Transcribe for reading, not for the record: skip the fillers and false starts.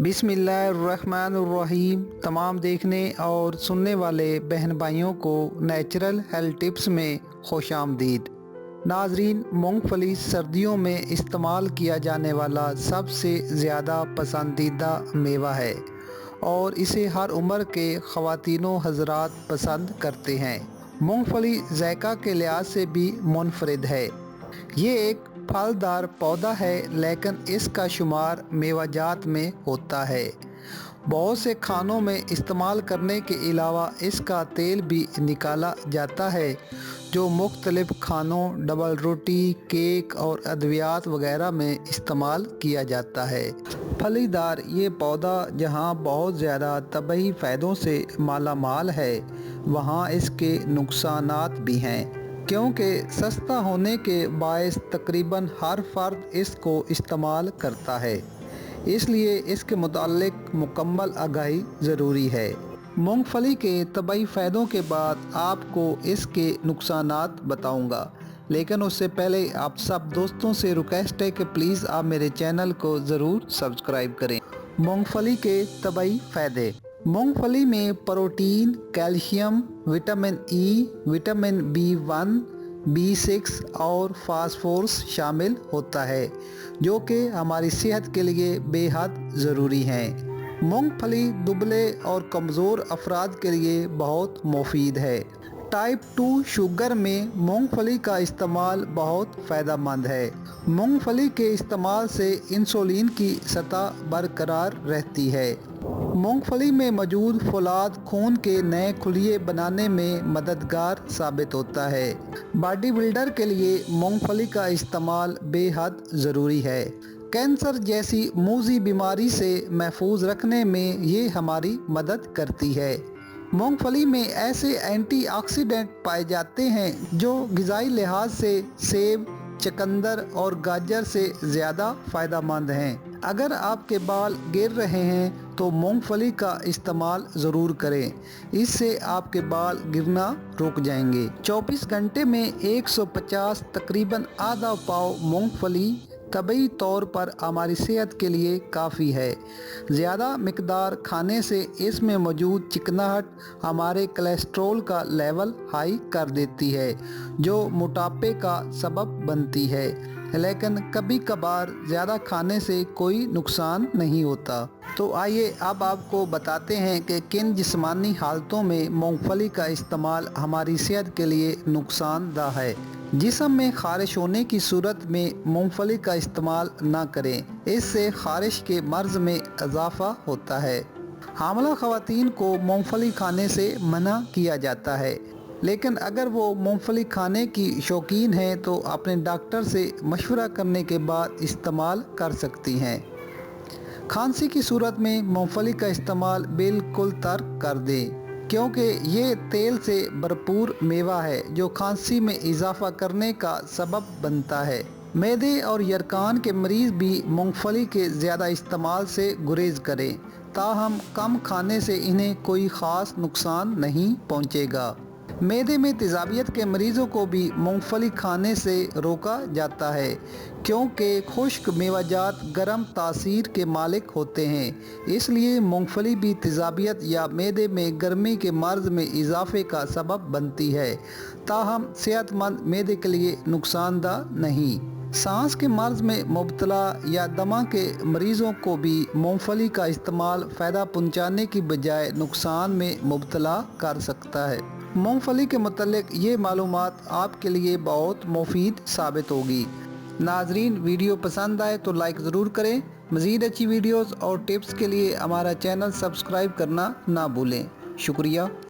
बिस्मिल्लाहिर्रहमानिर्रहीम। तमाम देखने और सुनने वाले बहन भाइयों को नेचुरल हेल्थ टिप्स में खुश आमदीद। नाजरीन, मूंगफली सर्दियों में इस्तेमाल किया जाने वाला सबसे ज़्यादा पसंदीदा मेवा है और इसे हर उम्र के ख़वातीनो हज़रात पसंद करते हैं। मूंगफली ज़ायक़ा के लिहाज से भी मुनफरिद है। ये एक फलदार पौधा है, लेकिन इसका शुमार मेवाजात में होता है। बहुत से खानों में इस्तेमाल करने के अलावा इसका तेल भी निकाला जाता है, जो मुख्तलिफ खानों, डबल रोटी, केक और अद्वियात वगैरह में इस्तेमाल किया जाता है। फलीदार ये पौधा जहाँ बहुत ज़्यादा तबई फ़ायदों से माला माल है, वहाँ इसके नुकसानात भी हैं, क्योंकि सस्ता होने के बायस तकरीबन हर फर्द इसको इस्तेमाल करता है, इसलिए इसके मुताल्लिक मुकम्मल आगाही ज़रूरी है। मूंगफली के तबई फ़ायदों के बाद आपको इसके नुकसानात बताऊंगा, लेकिन उससे पहले आप सब दोस्तों से रिक्वेस्ट है कि प्लीज़ आप मेरे चैनल को ज़रूर सब्सक्राइब करें। मूंगफली के तबई फ़ायदे। मूंगफली में protein, calcium, vitamin E, vitamin B1, B6 और फास्फोरस शामिल होता है, जो कि हमारी सेहत के लिए बेहद ज़रूरी हैं। मूंगफली दुबले और कमज़ोर अफराद के लिए बहुत मुफीद है। टाइप 2 शुगर में मूंगफली का इस्तेमाल बहुत फ़ायदेमंद है। मूंगफली के इस्तेमाल से इंसुलिन की सतह बरकरार रहती है। मूंगफली में मौजूद फौलाद खून के नए खुलिये बनाने में मददगार साबित होता है। बॉडी बिल्डर के लिए मूंगफली का इस्तेमाल बेहद ज़रूरी है। कैंसर जैसी मूज़ी बीमारी से महफूज रखने में ये हमारी मदद करती है। मूंगफली में ऐसे एंटीऑक्सीडेंट पाए जाते हैं जो ग़िज़ाई लिहाज से सेब, चुकंदर और गाजर से ज़्यादा फ़ायदेमंद हैं। अगर आपके बाल गिर रहे हैं तो मूंगफली का इस्तेमाल ज़रूर करें, इससे आपके बाल गिरना रुक जाएंगे। 24 घंटे में 150 तकरीबन आधा पाव मूंगफली तबई तौर पर हमारी सेहत के लिए काफ़ी है। ज़्यादा मिकदार खाने से इसमें मौजूद चिकनाहट हमारे कोलेस्ट्रॉल का लेवल हाई कर देती है, जो मोटापे का सबब बनती है, लेकिन कभी कभार ज़्यादा खाने से कोई नुकसान नहीं होता। तो आइए अब आपको बताते हैं कि किन जिस्मानी हालतों में मूंगफली का इस्तेमाल हमारी सेहत के लिए नुकसानदेह है। जिस्म में ख़ारिश होने की सूरत में मूंगफली का इस्तेमाल ना करें, इससे ख़ारिश के मर्ज़ में इजाफ़ा होता है। हामिला ख़वातीन को मूंगफली खाने से मना किया जाता है, लेकिन अगर वो मूंगफली खाने की शौकीन हैं तो अपने डॉक्टर से मशवरा करने के बाद इस्तेमाल कर सकती हैं। खांसी की सूरत में मूंगफली का इस्तेमाल बिल्कुल तर्क कर दें, क्योंकि ये तेल से भरपूर मेवा है जो खांसी में इजाफ़ा करने का सबब बनता है। मैदे और यरकान के मरीज़ भी मूंगफली के ज़्यादा इस्तेमाल से गुरेज करें, ताहम कम खाने से इन्हें कोई ख़ास नुकसान नहीं पहुँचेगा। मैदे में तेज़ाबियत के मरीज़ों को भी मूंगफली खाने से रोका जाता है, क्योंकि खुश्क मेवाजात गर्म तासीर के मालिक होते हैं, इसलिए मूंगफली भी तेज़ाबियत या मैदे में गर्मी के मर्ज़ में इजाफ़े का सबब बनती है, ताहम सेहतमंद मैदे के लिए नुकसानदेह नहीं। सांस के मर्ज़ में मुब्तला या दमा के मरीज़ों को भी मूंगफली का इस्तेमाल फ़ायदा पहुँचाने की बजाय नुकसान में मुब्तला कर सकता है। मूंगफली के मुतालिक ये मालूमात आपके लिए बहुत मुफीद साबित होगी। नाजरीन, वीडियो पसंद आए तो लाइक ज़रूर करें। मज़ीद अच्छी वीडियोस और टिप्स के लिए हमारा चैनल सब्सक्राइब करना ना भूलें। शुक्रिया।